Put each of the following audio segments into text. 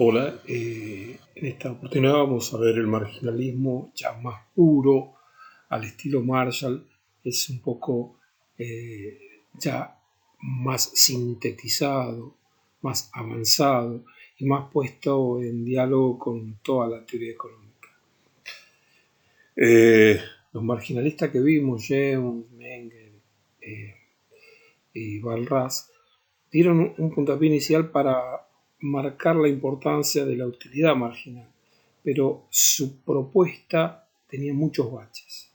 Hola, en esta oportunidad vamos a ver el marginalismo ya más puro, al estilo Marshall. Es un poco ya más sintetizado, más avanzado y más puesto en diálogo con toda la teoría económica. Los marginalistas que vimos, Jevons, Menger y Walras, dieron un puntapié inicial para marcar la importancia de la utilidad marginal, pero su propuesta tenía muchos baches.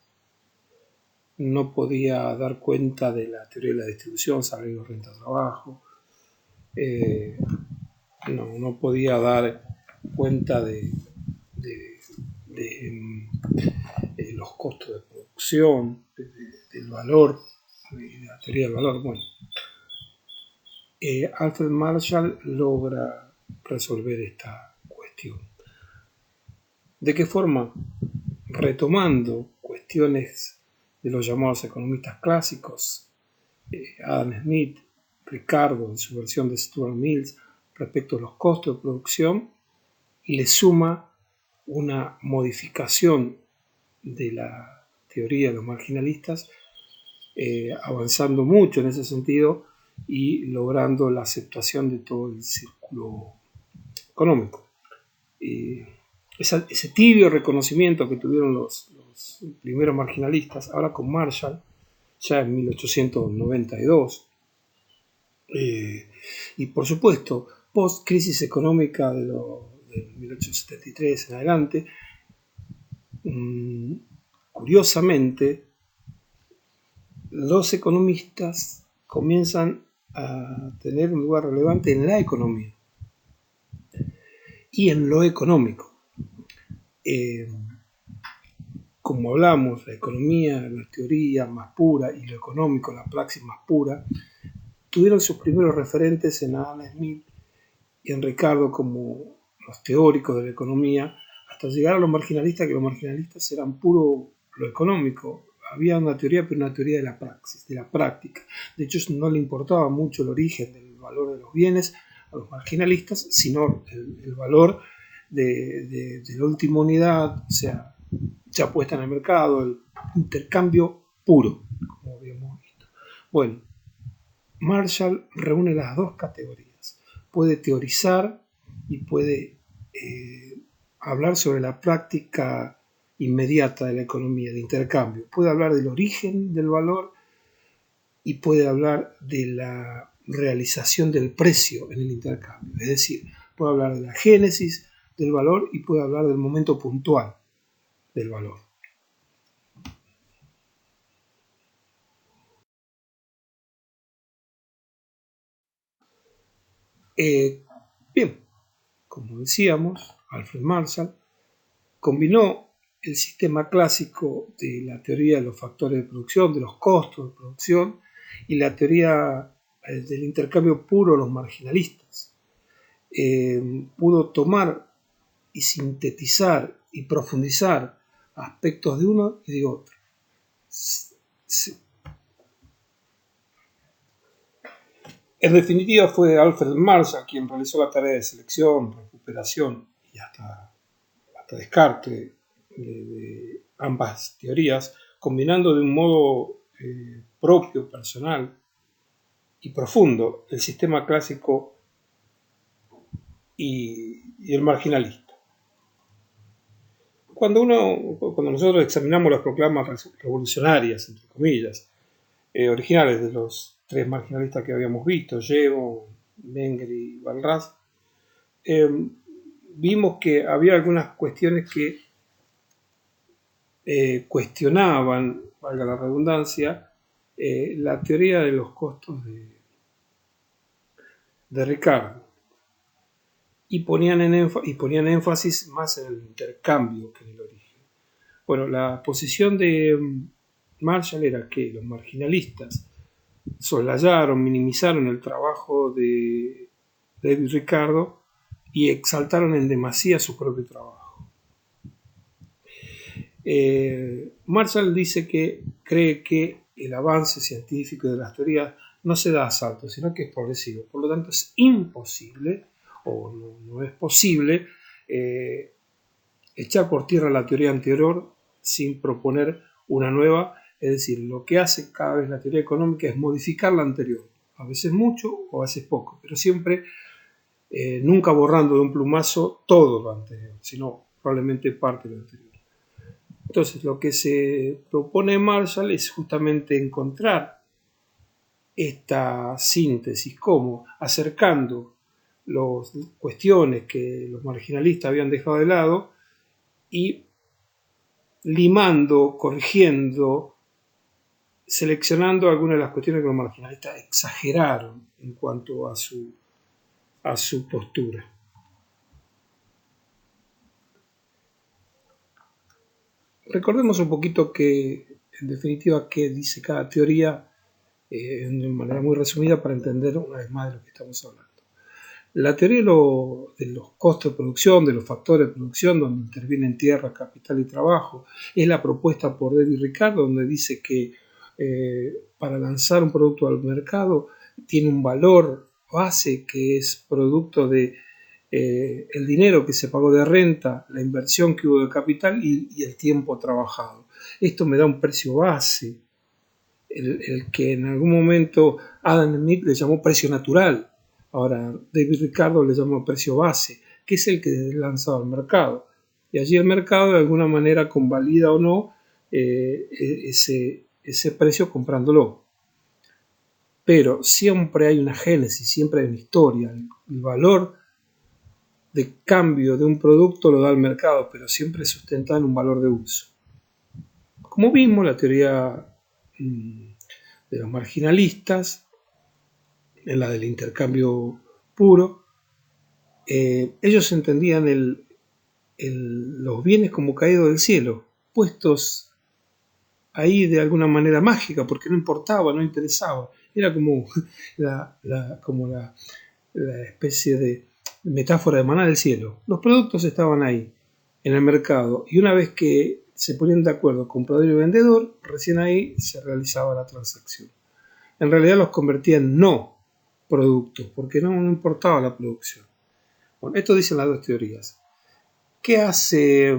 No podía dar cuenta de la teoría de la distribución, salario, renta, trabajo. No podía dar cuenta de los costos de producción, del valor, de la teoría del valor. Bueno, Alfred Marshall logra resolver esta cuestión. ¿De qué forma? Retomando cuestiones de los llamados economistas clásicos, Adam Smith, Ricardo en su versión de Stuart Mills respecto a los costos de producción, y le suma una modificación de la teoría de los marginalistas, avanzando mucho en ese sentido y logrando la aceptación de todo el círculo económico. Ese tibio reconocimiento que tuvieron los primeros marginalistas, ahora con Marshall, ya en 1892, y por supuesto, post-crisis económica de 1873 en adelante, curiosamente, los economistas comienzan a tener un lugar relevante en la economía y en lo económico. Como hablamos, la economía, la teoría más pura, y lo económico, la praxis más pura, tuvieron sus primeros referentes en Adam Smith y en Ricardo como los teóricos de la economía, hasta llegar a los marginalistas, que los marginalistas eran puro lo económico. Había una teoría, pero una teoría de la praxis, de la práctica. De hecho, no le importaba mucho el origen del valor de los bienes a los marginalistas, sino el valor de la última unidad, o sea, ya puesta en el mercado, el intercambio puro, como habíamos visto. Bueno, Marshall reúne las dos categorías. Puede teorizar y puede hablar sobre la práctica inmediata de la economía, de intercambio. Puede hablar del origen del valor y puede hablar de la realización del precio en el intercambio. Es decir, puede hablar de la génesis del valor y puede hablar del momento puntual del valor. Bien, como decíamos, Alfred Marshall combinó el sistema clásico de la teoría de los factores de producción, de los costos de producción, y la teoría del intercambio puro, los marginalistas. Pudo tomar y sintetizar y profundizar aspectos de uno y de otro. En definitiva, fue Alfred Marshall quien realizó la tarea de selección, recuperación y hasta descarte de ambas teorías, combinando de un modo propio, personal y profundo el sistema clásico y el marginalista. Cuando nosotros examinamos las proclamas revolucionarias, entre comillas, originales de los tres marginalistas que habíamos visto, Jevons, Menger y Walras, vimos que había algunas cuestiones que cuestionaban, valga la redundancia, la teoría de los costos de Ricardo y ponían énfasis más en el intercambio que en el origen. Bueno, la posición de Marshall era que los marginalistas soslayaron, minimizaron el trabajo de David Ricardo y exaltaron en demasía su propio trabajo. Marshall dice que cree que el avance científico de las teorías no se da a saltos, sino que es progresivo. Por lo tanto, es imposible o no es posible echar por tierra la teoría anterior sin proponer una nueva. Es decir, lo que hace cada vez la teoría económica es modificar la anterior, a veces mucho o a veces poco, pero siempre nunca borrando de un plumazo todo lo anterior, sino probablemente parte de lo anterior. Entonces, lo que se propone Marshall es justamente encontrar esta síntesis, como acercando las cuestiones que los marginalistas habían dejado de lado y limando, corrigiendo, seleccionando algunas de las cuestiones que los marginalistas exageraron en cuanto a su postura. Recordemos un poquito que, en definitiva, qué dice cada teoría de manera muy resumida para entender una vez más de lo que estamos hablando. La teoría de los costos de producción, de los factores de producción, donde intervienen tierra, capital y trabajo, es la propuesta por David Ricardo, donde dice que para lanzar un producto al mercado tiene un valor base que es producto de el dinero que se pagó de renta, la inversión que hubo de capital y el tiempo trabajado. Esto me da un precio base, el que en algún momento Adam Smith le llamó precio natural. Ahora David Ricardo le llamó precio base, que es el que es lanzado al mercado. Y allí el mercado de alguna manera convalida o no ese precio comprándolo. Pero siempre hay una génesis, siempre hay una historia. El valor de cambio de un producto lo da el mercado, pero siempre sustentado en un valor de uso. Como vimos, la teoría de los marginalistas, en la del intercambio puro, ellos entendían los bienes como caídos del cielo, puestos ahí de alguna manera mágica, porque no importaba, no interesaba. Era como la especie de metáfora de maná del cielo. Los productos estaban ahí, en el mercado, y una vez que se ponían de acuerdo comprador y vendedor, recién ahí se realizaba la transacción. En realidad los convertía en no productos, porque no importaba la producción. Bueno, esto dicen las dos teorías. ¿Qué hace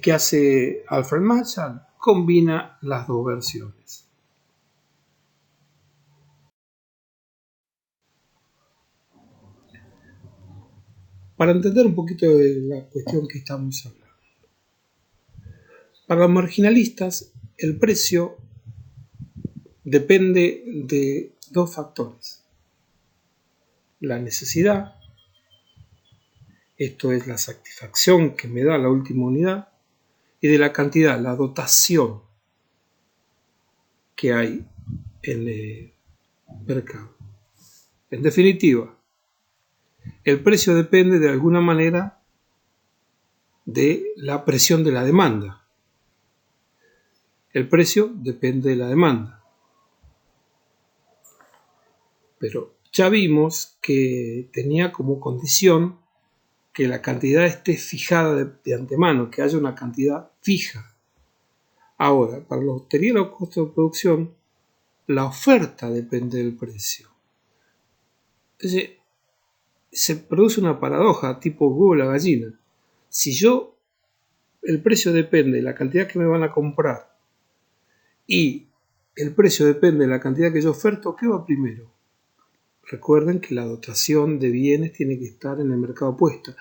¿qué hace Alfred Marshall? Combina las dos versiones. Para entender un poquito de la cuestión que estamos hablando. Para los marginalistas, el precio depende de dos factores. La necesidad, esto es la satisfacción que me da la última unidad, y de la cantidad, la dotación que hay en el mercado. En definitiva, el precio depende de alguna manera de la presión de la demanda. El precio depende de la demanda. Pero ya vimos que tenía como condición que la cantidad esté fijada de antemano, que haya una cantidad fija. Ahora, para la teoría de los costos de producción, la oferta depende del precio. Entonces, se produce una paradoja tipo huevo y la gallina. Si el precio depende de la cantidad que me van a comprar y el precio depende de la cantidad que yo oferto, ¿qué va primero? Recuerden que la dotación de bienes tiene que estar en el mercado puesto.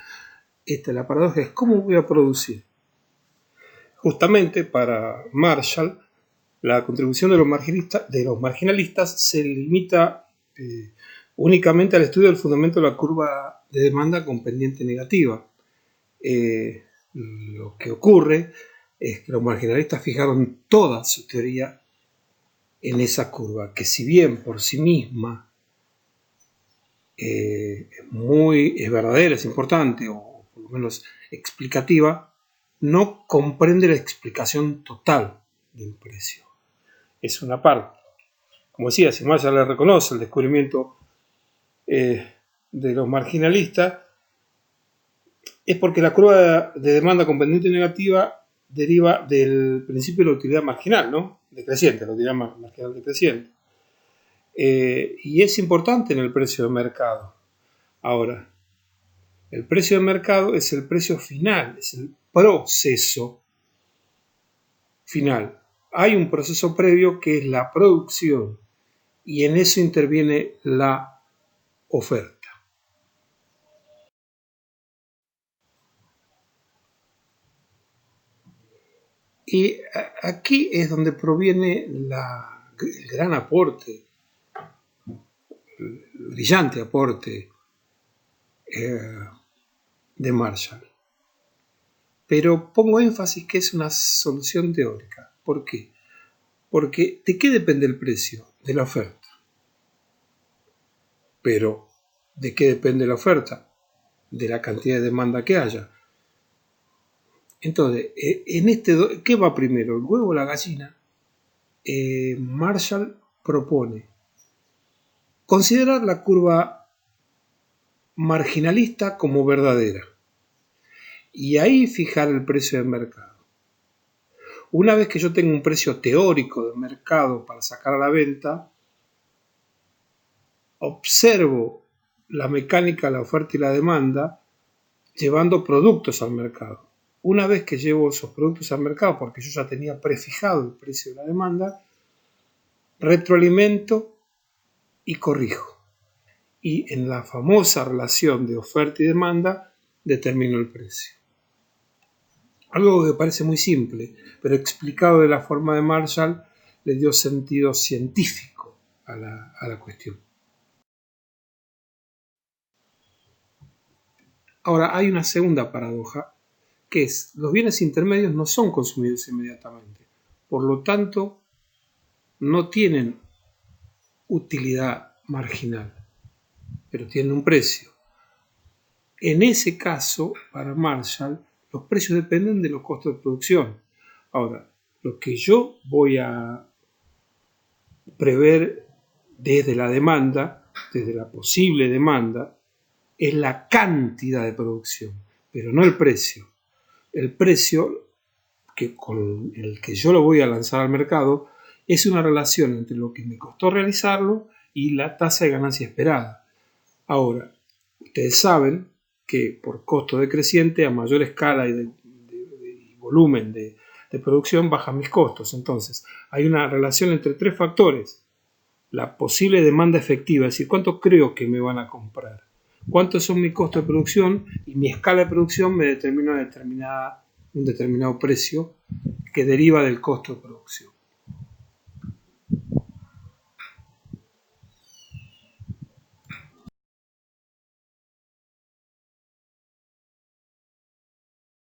La paradoja es ¿cómo voy a producir? Justamente para Marshall, la contribución de los marginalistas se limita únicamente al estudio del fundamento de la curva de demanda con pendiente negativa. Lo que ocurre es que los marginalistas fijaron toda su teoría en esa curva, que si bien por sí misma es verdadera, es importante, o por lo menos explicativa, no comprende la explicación total del precio. Es una parte. Como decía, si Marshall le reconoce el descubrimiento de los marginalistas, es porque la curva de demanda con pendiente negativa deriva del principio de la utilidad marginal, ¿no? Decreciente, la utilidad marginal decreciente. Y es importante en el precio de mercado. Ahora, el precio de mercado es el precio final, es el proceso final. Hay un proceso previo que es la producción y en eso interviene la oferta. Y aquí es donde proviene el gran aporte, el brillante aporte de Marshall. Pero pongo énfasis que es una solución teórica. ¿Por qué? Porque ¿de qué depende el precio? De la oferta. Pero ¿de qué depende la oferta? De la cantidad de demanda que haya. Entonces, ¿qué va primero? ¿El huevo o la gallina? Marshall propone considerar la curva marginalista como verdadera y ahí fijar el precio del mercado. Una vez que yo tengo un precio teórico de mercado para sacar a la venta, observo la mecánica de la oferta y la demanda llevando productos al mercado. Una vez que llevo esos productos al mercado, porque yo ya tenía prefijado el precio de la demanda, retroalimento y corrijo. Y en la famosa relación de oferta y demanda determino el precio. Algo que parece muy simple, pero explicado de la forma de Marshall le dio sentido científico a la cuestión. Ahora, hay una segunda paradoja, que es, los bienes intermedios no son consumidos inmediatamente, por lo tanto, no tienen utilidad marginal, pero tienen un precio. En ese caso, para Marshall, los precios dependen de los costos de producción. Ahora, lo que yo voy a prever desde la demanda, desde la posible demanda, es la cantidad de producción, pero no el precio. El precio con el que yo lo voy a lanzar al mercado es una relación entre lo que me costó realizarlo y la tasa de ganancia esperada. Ahora, ustedes saben que por costo decreciente, a mayor escala y volumen de producción, bajan mis costos. Entonces, hay una relación entre tres factores. La posible demanda efectiva, es decir, cuánto creo que me van a comprar, cuántos son mis costos de producción y mi escala de producción me determina un determinado precio que deriva del costo de producción.